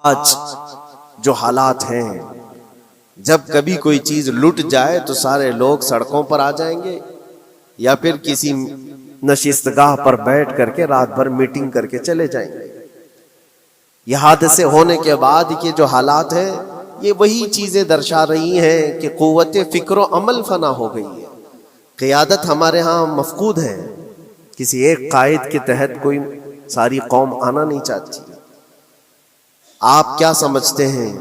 آج جو حالات ہیں، جب کبھی کوئی چیز لٹ جائے تو سارے لوگ سڑکوں پر آ جائیں گے یا پھر کسی نشستگاہ پر بیٹھ کر کے رات بھر میٹنگ کر کے چلے جائیں گے۔ یہ حادثے ہونے کے بعد کے جو حالات ہیں، یہ وہی چیزیں درشا رہی ہیں کہ قوت فکر و عمل فنا ہو گئی ہے۔ قیادت ہمارے ہاں مفقود ہے، کسی ایک قائد کے تحت کوئی ساری قوم آنا نہیں چاہتی۔ آپ کیا سمجھتے ہیں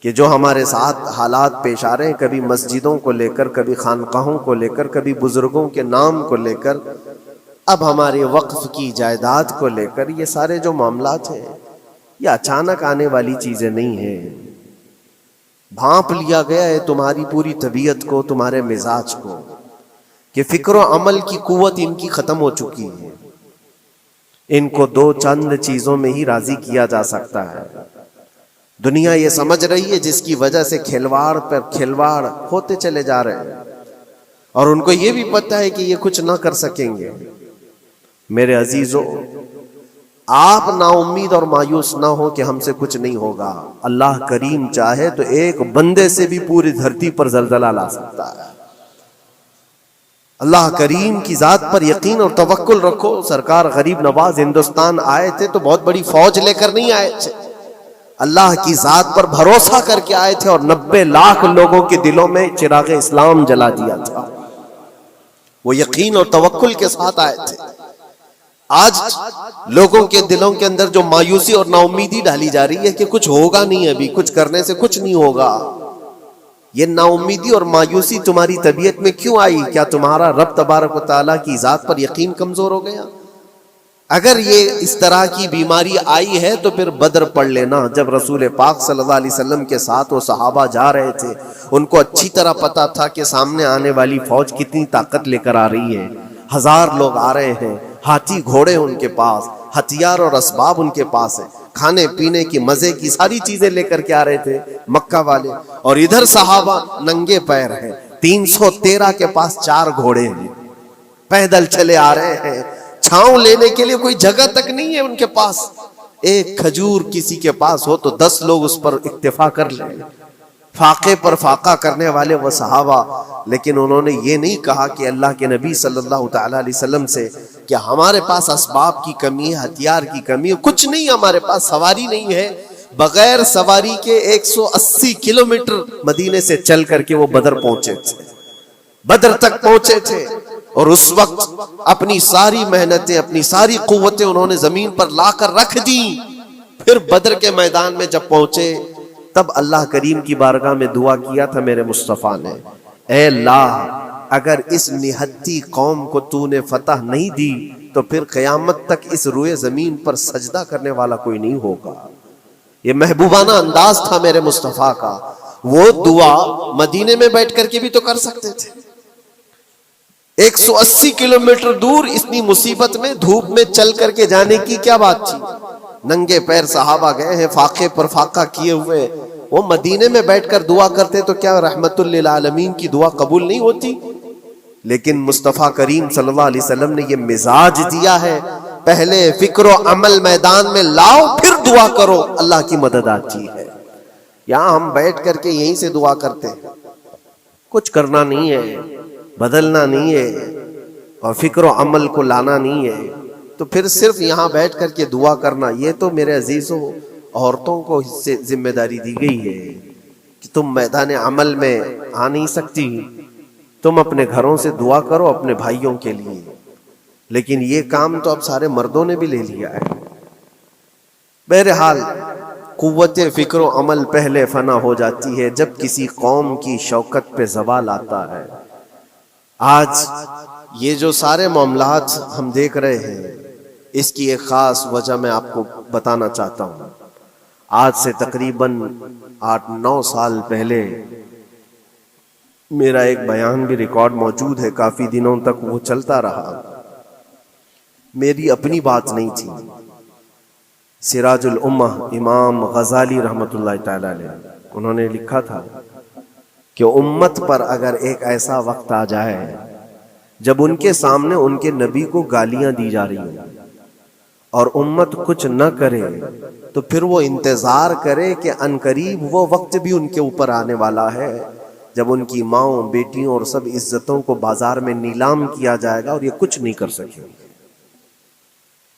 کہ جو ہمارے ساتھ حالات پیش آ رہے ہیں، کبھی مسجدوں کو لے کر، کبھی خانقاہوں کو لے کر، کبھی بزرگوں کے نام کو لے کر، اب ہمارے وقف کی جائیداد کو لے کر، یہ سارے جو معاملات ہیں یہ اچانک آنے والی چیزیں نہیں ہیں۔ بھانپ لیا گیا ہے تمہاری پوری طبیعت کو، تمہارے مزاج کو، کہ فکر و عمل کی قوت ان کی ختم ہو چکی ہے۔ ان کو دو چند چیزوں میں ہی راضی کیا جا سکتا ہے۔ دنیا یہ سمجھ رہی ہے، جس کی وجہ سے کھلواڑ پر کھلواڑ ہوتے چلے جا رہے ہیں، اور ان کو یہ بھی پتہ ہے کہ یہ کچھ نہ کر سکیں گے۔ میرے عزیزو، آپ نا امید اور مایوس نہ ہو کہ ہم سے کچھ نہیں ہوگا۔ اللہ کریم چاہے تو ایک بندے سے بھی پوری دھرتی پر زلزلہ لا سکتا ہے۔ اللہ کریم کی ذات پر یقین اور توکل رکھو۔ سرکار غریب نواز ہندوستان آئے تھے تو بہت بڑی فوج لے کر نہیں آئے تھے، اللہ کی ذات پر بھروسہ کر کے آئے تھے، اور 90 لاکھ لوگوں کے دلوں میں چراغ اسلام جلا دیا تھا۔ وہ یقین اور توکل کے ساتھ آئے تھے۔ آج لوگوں کے دلوں کے اندر جو مایوسی اور نا امیدی ڈالی جا رہی ہے کہ کچھ ہوگا نہیں، ابھی کچھ کرنے سے کچھ نہیں ہوگا، یہ نا امیدی اور مایوسی تمہاری طبیعت میں کیوں آئی؟ کیا تمہارا رب تبارک و تعالیٰ کی ذات پر یقین کمزور ہو گیا؟ اگر یہ اس طرح کی بیماری آئی ہے تو پھر بدر پڑھ لینا۔ جب رسول پاک صلی اللہ علیہ وسلم کے ساتھ وہ صحابہ جا رہے تھے، ان کو اچھی طرح پتا تھا کہ سامنے آنے والی فوج کتنی طاقت لے کر آ رہی ہے۔ 1000 لوگ آ رہے ہیں، ہاتھی گھوڑے ان کے پاس، ہتھیار اور اسباب ان کے پاس ہیں، کھانے پینے کی مزے کی ساری چیزیں لے کر کے آ رہے تھے مکہ والے، اور ادھر صحابہ ننگے پیر ہیں۔ 313 کے پاس 4 گھوڑے ہیں، پیدل چلے آ رہے ہیں، چھاؤں لینے کے لیے کوئی جگہ تک نہیں ہے ان کے پاس۔ ایک کھجور کسی کے پاس ہو تو 10 لوگ اس پر اکتفا کر لیں۔ فاقے پر فاقہ کرنے والے وہ صحابہ، لیکن انہوں نے یہ نہیں کہا کہ اللہ کے نبی صلی اللہ تعالیٰ علیہ وسلم سے کہ ہمارے پاس اسباب کی کمی ہے، ہتھیار کی کمی ہے، کچھ نہیں، ہمارے پاس سواری نہیں ہے۔ بغیر سواری کے 180 کلومیٹر مدینے سے چل کر کے وہ بدر پہنچے تھے، بدر تک پہنچے تھے، اور اس وقت اپنی ساری محنتیں، اپنی ساری قوتیں انہوں نے زمین پر لا کر رکھ دی۔ پھر بدر کے میدان میں جب پہنچے تب اللہ کریم کی بارگاہ میں دعا کیا تھا میرے مصطفیٰ نے، اے اللہ، اگر اس نہتی قوم کو تو نے فتح نہیں دی تو پھر قیامت تک اس روئے زمین پر سجدہ کرنے والا کوئی نہیں ہوگا۔ یہ محبوبانہ انداز تھا میرے مصطفیٰ کا۔ وہ دعا مدینے میں بیٹھ کر کے بھی تو کر سکتے تھے۔ 180 کلومیٹر دور اتنی مصیبت میں دھوپ میں چل کر کے جانے کی کیا بات تھی؟ ننگے پیر صحابہ گئے ہیں، فاقے پر فاقہ کیے ہوئے، وہ مدینے میں بیٹھ کر دعا کرتے تو کیا رحمت للعالمین کی دعا قبول نہیں ہوتی؟ لیکن مصطفیٰ کریم صلی اللہ علیہ وسلم نے یہ مزاج دیا ہے، پہلے فکر و عمل میدان میں لاؤ، پھر دعا کرو، اللہ کی مدد آتی ہے۔ یہاں ہم بیٹھ کر کے یہیں سے دعا کرتے ہیں، کچھ کرنا نہیں ہے، بدلنا نہیں ہے، اور فکر و عمل کو لانا نہیں ہے، تو پھر صرف یہاں بیٹھ کر کے دعا کرنا، یہ تو میرے عزیزوں عورتوں کو اس سے ذمہ داری دی گئی ہے کہ تم میدان عمل میں آ نہیں سکتی، تم اپنے گھروں سے دعا کرو اپنے بھائیوں کے لیے، لیکن یہ کام تو اب سارے مردوں نے بھی لے لیا ہے۔ بہرحال قوت فکر و عمل پہلے فنا ہو جاتی ہے جب کسی قوم کی شوکت پہ زوال آتا ہے۔ آج یہ جو سارے معاملات ہم دیکھ رہے ہیں، اس کی ایک خاص وجہ میں آپ کو بتانا چاہتا ہوں۔ آج سے تقریباً 8-9 سال پہلے میرا ایک بیان بھی ریکارڈ موجود ہے، کافی دنوں تک وہ چلتا رہا، میری اپنی بات نہیں تھی۔ سراج الامہ امام غزالی رحمت اللہ تعالی علیہ، انہوں نے لکھا تھا کہ امت پر اگر ایک ایسا وقت آ جائے جب ان کے سامنے ان کے نبی کو گالیاں دی جا رہی ہیں، اور امت کچھ نہ کرے تو پھر وہ انتظار کرے کہ عنقریب وہ وقت بھی ان کے اوپر آنے والا ہے جب ان کی ماؤں بیٹیوں اور سب عزتوں کو بازار میں نیلام کیا جائے گا اور یہ کچھ نہیں کر سکے.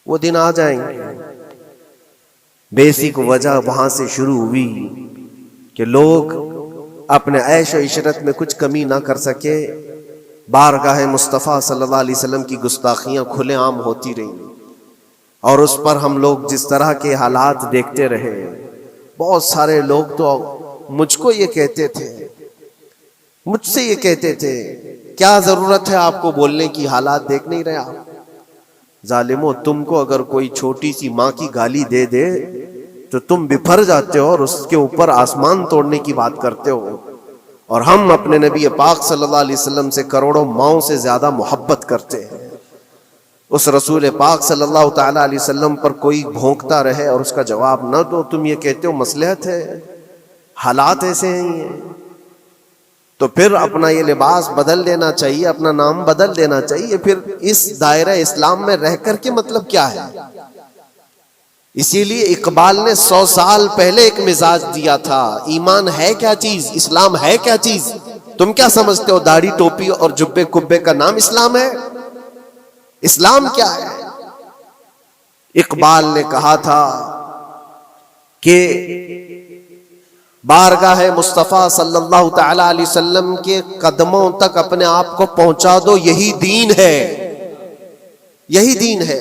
وہ دن آ جائیں گے. بیسک وجہ وہاں سے شروع ہوئی کہ لوگ اپنے عیش و عشرت میں کچھ کمی نہ کر سکے. بارگاہ مصطفیٰ صلی اللہ علیہ وسلم کی گستاخیاں کھلے عام ہوتی رہیں اور اس پر ہم لوگ جس طرح کے حالات دیکھتے رہے. بہت سارے لوگ تو مجھ کو یہ کہتے تھے، مجھ سے یہ کہتے تھے کیا ضرورت ہے آپ کو بولنے کی، حالات دیکھ نہیں رہے آپ؟ ظالمو، تم کو اگر کوئی چھوٹی سی ماں کی گالی دے دے تو تم بپھر جاتے ہو اور اس کے اوپر آسمان توڑنے کی بات کرتے ہو. اور ہم اپنے نبی پاک صلی اللہ علیہ وسلم سے کروڑوں ماؤں سے زیادہ محبت کرتے ہیں. اس رسول پاک صلی اللہ تعالی علیہ وسلم پر کوئی بھونکتا رہے اور اس کا جواب نہ دو، تم یہ کہتے ہو مصلحت ہے، حالات ایسے ہیں. تو پھر اپنا یہ لباس بدل دینا چاہیے، اپنا نام بدل دینا چاہیے. پھر اس دائرہ اسلام میں رہ کر کے مطلب کیا ہے؟ اسی لیے اقبال نے 100 سال پہلے ایک مزاج دیا تھا. ایمان ہے کیا چیز؟ اسلام ہے کیا چیز؟ تم کیا سمجھتے ہو داڑھی ٹوپی اور جبے کبے کا نام اسلام ہے؟ اسلام کیا ہے؟ اقبال نے کہا تھا کہ بارگاہ مصطفیٰ صلی اللہ تعالی علیہ وسلم کے قدموں تک اپنے آپ کو پہنچا دو، یہی دین ہے، یہی دین ہے.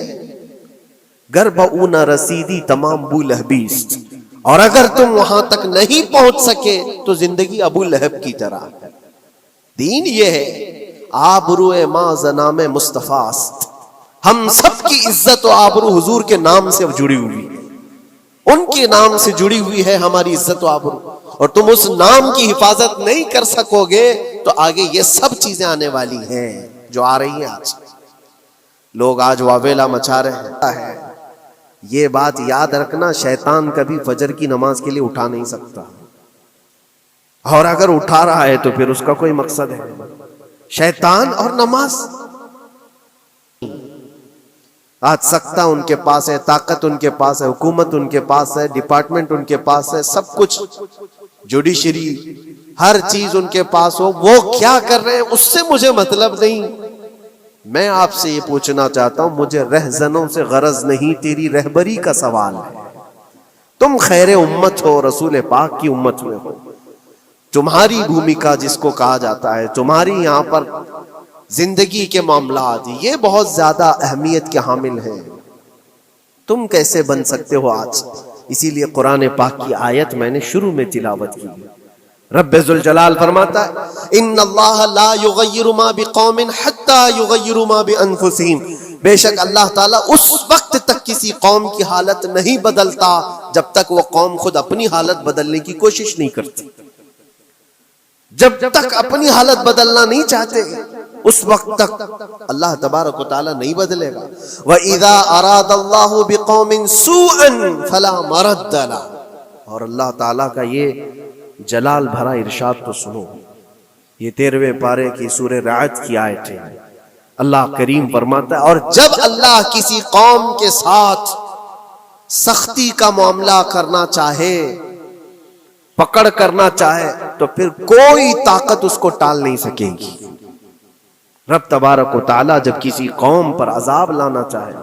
گر بہو نہ رسیدی تمام ابو لہبیست، اور اگر تم وہاں تک نہیں پہنچ سکے تو زندگی ابو لہب کی طرح. دین یہ ہے آبرو ماں زنام مصطفیٰ است. ہم سب کی عزت و آبرو حضور کے نام سے جڑی ہوئی ہے، ان کے نام سے جڑی ہوئی ہے ہماری عزت و آبرو. اور تم اس نام کی حفاظت نہیں کر سکو گے تو آگے یہ سب چیزیں آنے والی ہیں جو آ رہی ہیں. آج لوگ آج واویلا مچا رہے ہیں. یہ بات یاد رکھنا، شیطان کبھی فجر کی نماز کے لیے اٹھا نہیں سکتا، اور اگر اٹھا رہا ہے تو پھر اس کا کوئی مقصد ہے. شیطان اور نماز، آج سکتہ ان کے پاس ہے، طاقت ان کے پاس ہے، حکومت ان کے پاس ہے، ڈپارٹمنٹ ان کے پاس ہے، سب کچھ، جوڈیشری، ہر چیز ان کے پاس ہو. وہ کیا کر رہے ہیں اس سے مجھے مطلب نہیں. میں آپ سے یہ پوچھنا چاہتا ہوں، مجھے رہزنوں سے غرض نہیں، تیری رہبری کا سوال ہے. تم خیر امت ہو، رسول پاک کی امت میں ہو. تمہاری بھومکا جس کو کہا جاتا ہے، تمہاری یہاں پر زندگی کے معاملات یہ بہت زیادہ اہمیت کے حامل ہیں. تم کیسے بن سکتے ہو آج؟ اسی لیے قرآن پاک کی آیت میں نے شروع میں تلاوت کی. رب ذوالجلال فرماتا ہے ان اللہ لا یغیر ما بقوم حتی یغیروا ما بانفسہم. بے شک اللہ تعالیٰ اس وقت تک کسی قوم کی حالت نہیں بدلتا جب تک وہ قوم خود اپنی حالت بدلنے کی کوشش نہیں کرتی. جب تک اپنی حالت بدلنا نہیں چاہتے اس وقت تک اللہ تبارک و تعالیٰ نہیں بدلے گا. وَإِذَا أَرَادَ اللَّهُ بِقَوْمٍ سُوءًا فَلَا مَرَدَّ لَهُ. اور اللہ تعالیٰ کا یہ جلال بھرا ارشاد تو سنو. یہ 13ویں پارے کی سورہ رعد کی آیت ہے. اللہ کریم فرماتا ہے اور جب اللہ کسی قوم کے ساتھ سختی کا معاملہ کرنا چاہے، پکڑ کرنا چاہے، تو پھر کوئی طاقت اس کو ٹال نہیں سکے گی. رب تبارک و تعالیٰ جب کسی قوم پر عذاب لانا چاہے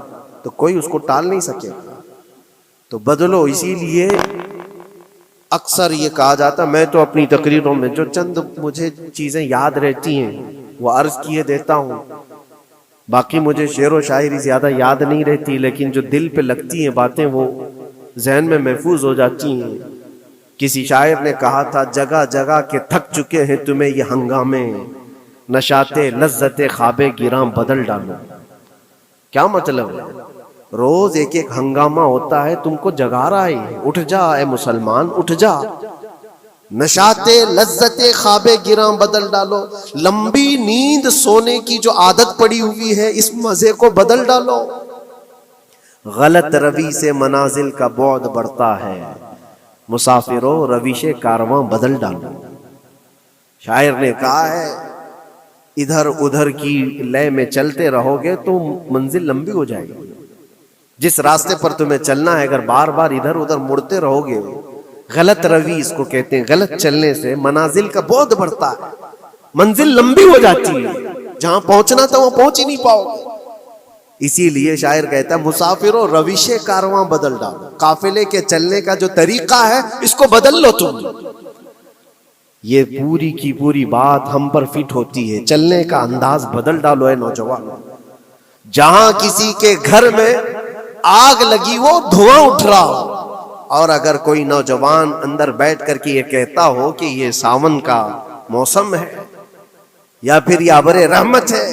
تو کوئی اس کو ٹال نہیں سکے. تو بدلو. اسی لیے اکثر یہ کہا جاتا، میں تو اپنی تقریروں میں جو چند مجھے چیزیں یاد رہتی ہیں وہ عرض کیے دیتا ہوں. باقی مجھے شعر و شاعری زیادہ یاد نہیں رہتی، لیکن جو دل پہ لگتی ہیں باتیں وہ ذہن میں محفوظ ہو جاتی ہیں. کسی شاعر نے کہا تھا جگہ جگہ کے تھک چکے ہیں تمہیں یہ ہنگامے، نشاط لذت خواب گراں بدل ڈالو. کیا مطلب ہے؟ روز ایک ایک ہنگامہ ہوتا ہے، تم کو جگا رہا ہے. اٹھ جا اے مسلمان، اٹھ جا. نشاط لذت خواب گراں بدل ڈالو. لمبی نیند سونے کی جو عادت پڑی ہوئی ہے اس مزے کو بدل ڈالو. غلط روی سے منازل کا بعد بڑھتا ہے، مسافروں رویش کارواں بدل ڈالو. شاعر نے کہا ہے ادھر ادھر کی لے میں چلتے رہو گے تو منزل لمبی ہو جائے گی. جس راستے پر تمہیں چلنا ہے، اگر بار بار ادھر ادھر مڑتے رہو گے، غلط روی اس کو کہتے ہیں، غلط چلنے سے منازل کا بعد بڑھتا ہے، منزل لمبی ہو جاتی ہے، جہاں پہنچنا تھا وہاں پہنچ ہی نہیں پاؤ گے۔ اسی لیے شاعر کہتا ہے مسافروں روش کارواں بدل ڈالو، قافلے کے چلنے کا جو طریقہ ہے اس کو بدل لو تم۔ یہ پوری کی پوری بات ہم پر فٹ ہوتی ہے، چلنے کا انداز بدل ڈالو اے نوجوان۔ جہاں کسی کے گھر میں آگ لگی ہو، دھواں اٹھ رہا ہو، اور اگر کوئی نوجوان اندر بیٹھ کر کے یہ کہتا ہو کہ یہ ساون کا موسم ہے یا پھر یہ ابر رحمت ہے،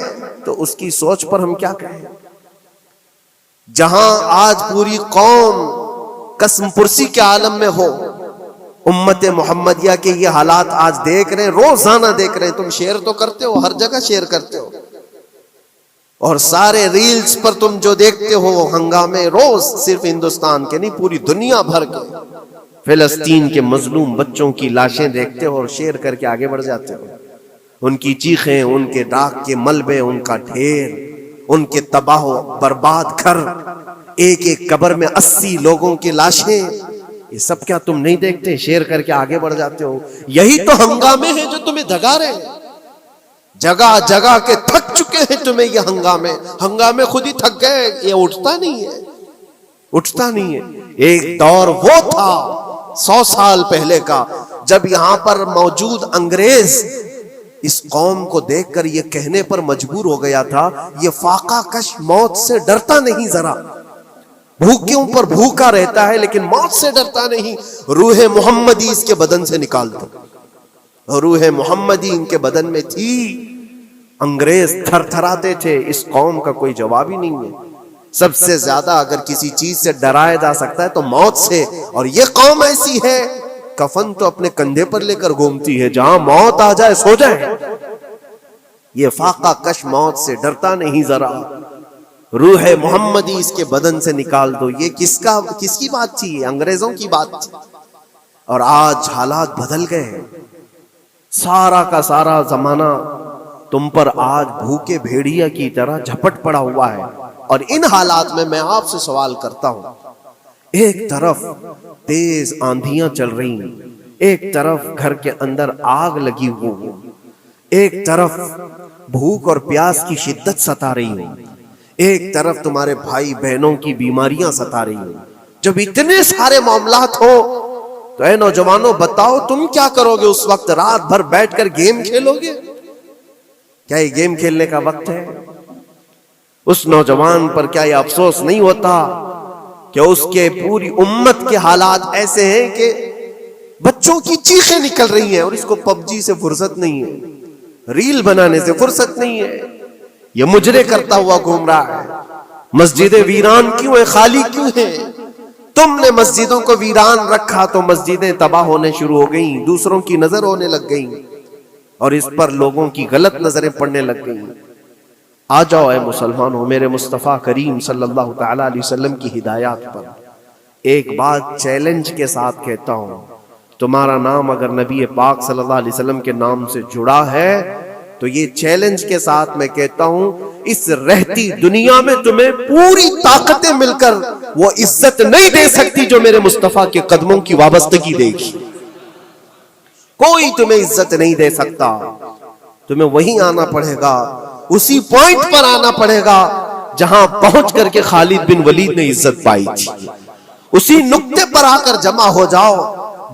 تو اس کی سوچ پر ہم کیا کہیں؟ جہاں آج پوری قوم قسم پرسی کے عالم میں ہو، امت محمدیہ کے یہ حالات آج دیکھ رہے ہیں، روزانہ دیکھ رہے ہیں۔ تم شیئر تو کرتے ہو، ہر جگہ شیئر کرتے ہو، اور سارے ریلز پر تم جو دیکھتے ہو وہ ہنگامے روز، صرف ہندوستان کے نہیں پوری دنیا بھر کے فلسطین کے مظلوم بچوں کی لاشیں دیکھتے ہو اور شیئر کر کے آگے بڑھ جاتے ہو۔ ان کی چیخیں، ان کے ڈاک کے ملبے، ان کا ڈھیر، ان کے تباہ و برباد گھر، ایک ایک قبر میں 80 لوگوں کی لاشیں، یہ سب کیا تم نہیں دیکھتے؟ شیئر کر کے آگے بڑھ جاتے ہو۔ یہی تو ہنگامے ہیں جو تمہیں دھگا رہے ہیں، جگہ جگہ کے تھک چکے ہیں تمہیں یہ ہنگامے خود ہی تھک گئے، یہ اٹھتا نہیں ہے۔ ایک دور وہ تھا 100 سال پہلے کا، جب یہاں پر موجود انگریز اس قوم کو دیکھ کر یہ کہنے پر مجبور ہو گیا تھا، یہ فاقہ کش موت سے ڈرتا نہیں، ذرا بھوکیوں پر بھوکا رہتا ہے لیکن موت سے ڈرتا نہیں۔ روح محمدی اس کے بدن سے نکال دو، روح محمدی ان کے بدن میں تھی، انگریز تھر تھراتے تھے۔ اس قوم کا کوئی جواب ہی نہیں ہے۔ سب سے زیادہ اگر کسی چیز سے ڈرایا جا سکتا ہے تو موت سے، اور یہ قوم ایسی ہے کفن تو اپنے کندھے پر لے کر گھومتی ہے، جہاں موت آ جائے سو جائے۔ یہ فاقہ کش موت سے ڈرتا نہیں ذرا، روح محمدی اس کے بدن سے نکال دو۔ یہ کس کی بات تھی؟ یہ انگریزوں کی بات تھی۔ اور آج حالات بدل گئے، سارا کا سارا زمانہ تم پر آج بھوکے بھیڑیا کی طرح جھپٹ پڑا ہوا ہے۔ اور ان حالات میں آپ سے سوال کرتا ہوں، ایک طرف تیز آندھیاں چل رہی ہیں، ایک طرف گھر کے اندر آگ لگی ہوئی، ایک طرف بھوک اور پیاس کی شدت ستا رہی ہے، ایک طرف تمہارے بھائی بہنوں کی بیماریاں ستا رہی ہیں۔ جب اتنے سارے معاملات ہو تو اے نوجوانوں بتاؤ تم کیا کرو گے اس وقت؟ رات بھر بیٹھ کر گیم کھیلو گے؟ کیا یہ گیم کھیلنے کا وقت ہے؟ اس نوجوان پر کیا یہ افسوس نہیں ہوتا کہ اس کے پوری امت کے حالات ایسے ہیں کہ بچوں کی چیخیں نکل رہی ہیں اور اس کو پب جی سے فرصت نہیں ہے، ریل بنانے سے فرصت نہیں ہے، یہ مجرے کرتا ہوا گھوم رہا ہے۔ مسجدیں ویران کیوں ہیں؟ خالی کیوں ہیں؟ تم نے مسجدوں کو ویران رکھا تو مسجدیں تباہ ہونے شروع ہو گئیں، دوسروں کی نظر ہونے لگ گئیں، اور اس پر لوگوں کی غلط نظریں پڑنے لگ گئیں۔ آ جاؤ اے مسلمانوں، میرے مصطفیٰ کریم صلی اللہ تعالی علیہ وسلم کی ہدایات پر ایک بات چیلنج کے ساتھ کہتا ہوں، تمہارا نام اگر نبی پاک صلی اللہ علیہ وسلم کے نام سے جڑا ہے تو یہ چیلنج کے ساتھ میں کہتا ہوں، اس رہتی دنیا میں تمہیں پوری طاقتیں مل کر وہ عزت نہیں دے سکتی جو میرے مصطفیٰ کے قدموں کی وابستگی دے گی۔ کوئی تمہیں عزت نہیں دے سکتا، تمہیں وہیں آنا پڑے گا، اسی پوائنٹ پر آنا پڑے گا جہاں پہنچ کر کے خالد بن ولید نے عزت پائی تھی۔ اسی نقطے پر آ کر جمع ہو جاؤ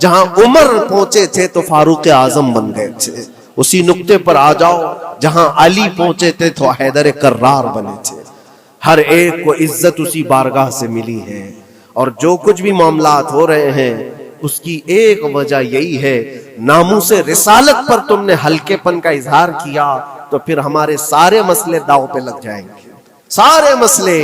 جہاں عمر پہنچے تھے تو فاروق اعظم بن گئے تھے، اسی نقطے پر آ جاؤ جہاں علی پہنچے تھے تو حیدر کرار بنے تھے۔ ہر ایک کو عزت اسی بارگاہ سے ملی ہے، اور جو کچھ بھی معاملات ہو رہے ہیں اس کی ایک وجہ یہی ہے، ناموس رسالت پر تم نے ہلکے پن کا اظہار کیا تو پھر ہمارے سارے مسئلے داؤ پہ لگ جائیں گے، سارے مسئلے۔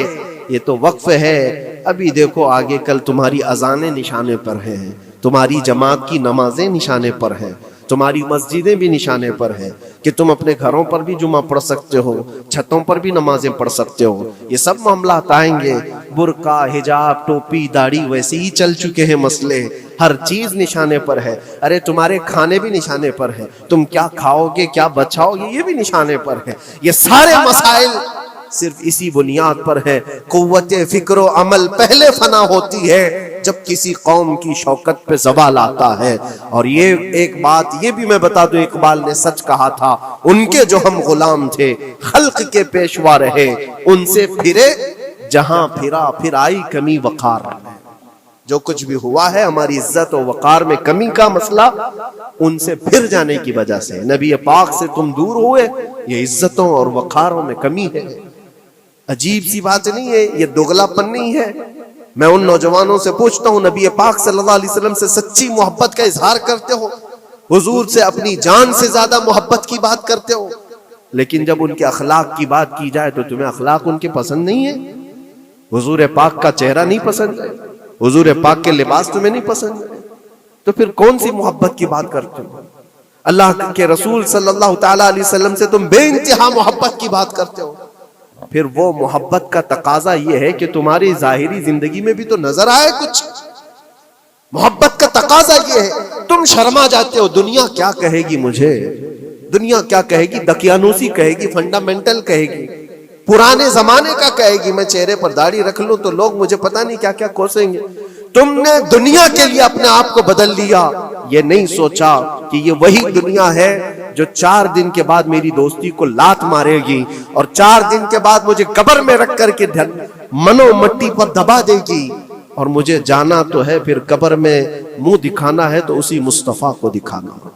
یہ تو وقف ہے، ابھی دیکھو آگے کل تمہاری اذانیں نشانے پر ہیں، تمہاری جماعت کی نمازیں نشانے پر ہیں، تمہاری مسجدیں بھی نشانے پر ہیں کہ تم اپنے گھروں پر بھی جمعہ پڑھ سکتے ہو، چھتوں پر بھی نمازیں پڑھ سکتے ہو۔ یہ سب معاملات آئیں گے، برقع، حجاب، ٹوپی، داڑھی ویسے ہی چل چکے ہیں مسئلے، ہر چیز نشانے پر ہے۔ ارے تمہارے کھانے بھی نشانے پر ہیں، تم کیا کھاؤ گے، کیا بچاؤ گے، یہ بھی نشانے پر ہے۔ یہ سارے مسائل صرف اسی بنیاد پر ہے. قوت فکر و عمل پہلے فنا ہوتی ہے جب کسی قوم کی شوکت پہ زوال آتا ہے. اور یہ ایک بات یہ بھی میں بتا دوں، اقبال نے سچ کہا تھا، ان کے جو ہم غلام تھے خلق کے پیشوا رہے، ان سے پھرے جہاں پھرا پھر آئی کمی وقار. جو کچھ بھی ہوا ہے ہماری عزت و وقار میں کمی کا مسئلہ ان سے پھر جانے کی وجہ سے. نبی پاک سے تم دور ہوئے، یہ عزتوں اور وقاروں میں کمی ہے. عجیب سی بات نہیں ہے، یہ دوغلا پن نہیں ہے. میں ان نوجوانوں سے پوچھتا ہوں، نبی پاک صلی اللہ علیہ وسلم سے سچی محبت کا اظہار کرتے ہو، حضور سے اپنی جان سے زیادہ محبت کی بات کرتے ہو، لیکن جب ان کے اخلاق کی بات کی جائے تو تمہیں اخلاق ان کے پسند نہیں ہے. حضور پاک کا چہرہ نہیں پسند ہے، حضور پاک کے لباس تمہیں نہیں پسند ہے، تو پھر کون سی محبت کی بات کرتے ہو؟ اللہ کے رسول صلی اللہ تعالی علیہ وسلم سے تم بے انتہا محبت کی بات کرتے ہو. پھر وہ محبت کا تقاضا یہ ہے کہ تمہاری ظاہری زندگی میں بھی تو نظر آئے کچھ. محبت کا تقاضا یہ ہے. تم شرما جاتے ہو، دنیا کیا کہے گی مجھے، دنیا کیا کہے گی، دقیانوسی کہے گی، فنڈامنٹل کہے گی، پرانے زمانے کا کہے گی. میں چہرے پر داڑھی رکھ لوں تو لوگ مجھے پتہ نہیں کیا کیا کوسیں گے. تم نے دنیا کے لیے اپنے آپ کو بدل لیا، یہ نہیں سوچا کہ یہ وہی دنیا ہے جو 4 دن کے بعد میری دوستی کو لات مارے گی اور 4 دن کے بعد مجھے قبر میں رکھ کر کے منو مٹی پر دبا دے گی. اور مجھے جانا تو ہے، پھر قبر میں منہ دکھانا ہے تو اسی مصطفیٰ کو دکھانا.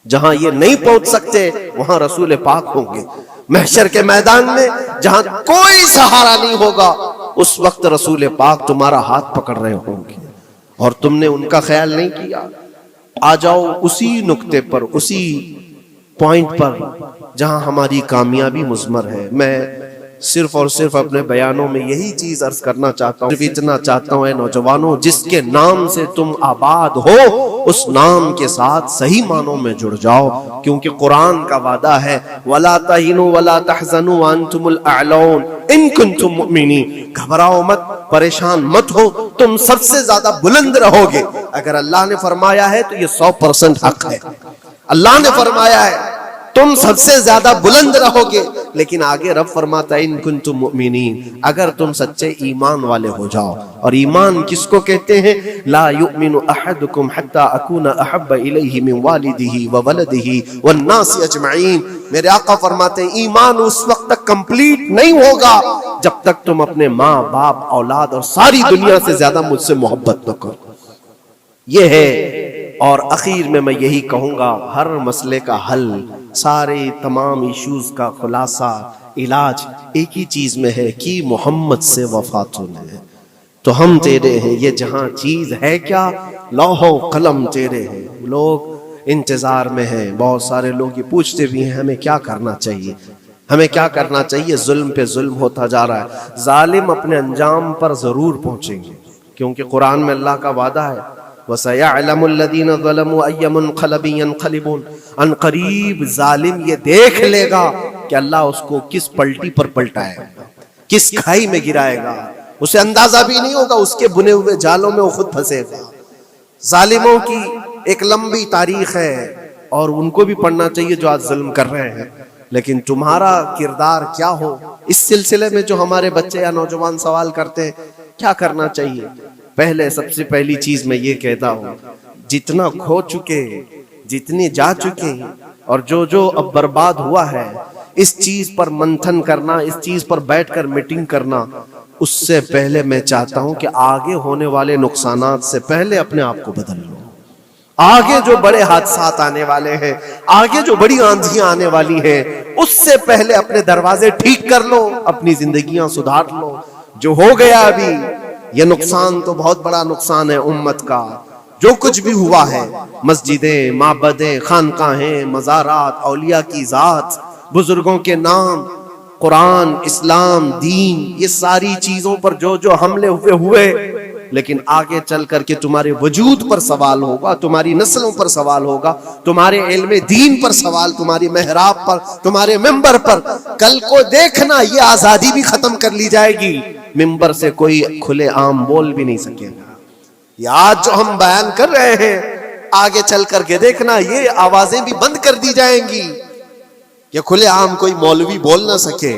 جہاں یہ نہیں پہنچ سکتے وہاں رسول پاک ہوں گے. محشر کے میدان میں جہاں کوئی سہارا نہیں ہوگا، اس وقت رسول پاک تمہارا ہاتھ پکڑ رہے ہوں گے اور تم نے ان کا خیال نہیں کیا. آ جاؤ اسی نقطے پر، اسی پوائنٹ پر جہاں ہماری کامیابی مضمر ہے. میں صرف اور صرف اپنے بیانوں میں یہی چیز عرض کرنا چاہتا ہوں، صرف اتنا چاہتا ہوں اے نوجوانوں، جس کے نام سے تم آباد ہو اس نام کے ساتھ صحیح معنوں میں جڑ جاؤ، کیونکہ قرآن کا وعدہ ہے وَلَا تَهِنُوا وَلَا تَحْزَنُوا وَأَنْتُمُ الْأَعْلَوْنَ إِن كُنتُم مُؤْمِنِينَ. گھبراؤ مت، پریشان مت ہو، تم سب سے زیادہ بلند رہو گے. اگر اللہ نے فرمایا ہے تو یہ 100% حق ہے. اللہ نے فرمایا ہے تم سب سے زیادہ بلند رہو گے، لیکن آگے رب فرماتا ہے ان کنتم مؤمنین، اگر تم سچے ایمان والے ہو جاؤ. اور ایمان کس کو کہتے ہیں؟ لا یؤمن احدکم حتی اکون احب الیہ من والدہ وولدہ والناس اجمعین. میرے آقا فرماتے ہیں ایمان اس وقت تک کمپلیٹ نہیں ہوگا جب تک تم اپنے ماں باپ اولاد اور ساری دنیا سے زیادہ مجھ سے محبت نہ کرو. یہ ہے. اور اخیر میں یہی کہوں گا، ہر مسئلے کا حل، سارے تمام ایشوز کا خلاصہ، علاج ایک ہی چیز میں ہے کہ محمد سے وفا ہے. تو ہم تیرے ہیں، یہ جہاں چیز ہے کیا، لوح و قلم تیرے ہیں. لوگ انتظار میں ہیں، بہت سارے لوگ یہ پوچھتے بھی ہیں ہمیں کیا کرنا چاہیے، ہمیں کیا کرنا چاہیے. ظلم پہ ظلم ہوتا جا رہا ہے. ظالم اپنے انجام پر ضرور پہنچیں گے، کیونکہ قرآن میں اللہ کا وعدہ ہے وَسَيَعْلَمُ الَّذِينَ ظَلَمُوا أَيَّ مُنْقَلَبٍ يَنْقَلِبُونَ. ان قریب ظالم یہ دیکھ لے گا کہ اللہ اس کو کس پلٹی پر پلٹائے گا، کس کھائی میں گرائے گا. اسے اندازہ بھی نہیں ہوگا، اس کے بنے ہوئے جالوں میں وہ خود پھنسے گا. ظالموں کی ایک لمبی تاریخ ہے اور ان کو بھی پڑھنا چاہیے جو آج ظلم کر رہے ہیں. لیکن تمہارا کردار کیا ہو، اس سلسلے میں جو ہمارے بچے یا نوجوان سوال کرتے ہیں کیا کرنا چاہیے. پہلے سب سے پہلی چیز میں یہ کہتا ہوں، جتنا کھو چکے، جتنی جا چکے ہیں اور جو اب برباد ہوا ہے، اس چیز پر منتھن کرنا، اس چیز پر بیٹھ کر میٹنگ کرنا، اس سے پہلے میں چاہتا ہوں کہ آگے ہونے والے نقصانات سے پہلے اپنے آپ کو بدل لو. آگے جو بڑے حادثات آنے والے ہیں، آگے جو بڑی آندھیاں آنے والی ہیں، اس سے پہلے اپنے دروازے ٹھیک کر لو، اپنی زندگیاں سدھار لو. جو ہو گیا ابھی، یہ نقصان تو بہت بڑا نقصان ہے امت کا. جو کچھ بھی ہوا ہے، مسجدیں، معبدیں، خانقاہیں، مزارات، اولیاء کی ذات، بزرگوں کے نام، قرآن، اسلام، دین، یہ ساری چیزوں پر جو حملے ہوئے، لیکن آگے چل کر کے تمہارے وجود پر سوال ہوگا، تمہاری نسلوں پر سوال ہوگا، تمہارے علم دین پر سوال، تمہاری محراب پر، تمہارے ممبر پر. کل کو دیکھنا یہ آزادی بھی ختم کر لی جائے گی، ممبر سے کوئی کھلے عام بول بھی نہیں سکے گا. یہ آج جو ہم بیان کر رہے ہیں، آگے چل کر کے دیکھنا یہ آوازیں بھی بند کر دی جائیں گی، یہ کھلے عام کوئی مولوی بول نہ سکے.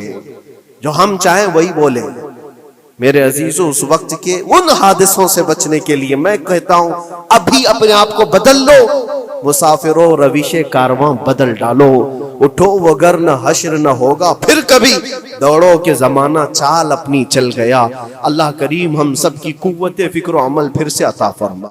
جو ہم چاہیں وہی بولیں۔ میرے عزیزو، اس وقت کے ان حادثوں سے بچنے کے لیے میں کہتا ہوں ابھی اپنے آپ کو بدل لو، مسافروں روش کارواں بدل ڈالو، اٹھو وگرنہ حشر نہ ہوگا پھر کبھی، دوڑو کہ زمانہ چال اپنی چل گیا۔ اللہ کریم ہم سب کی قوت فکر و عمل پھر سے عطا فرما۔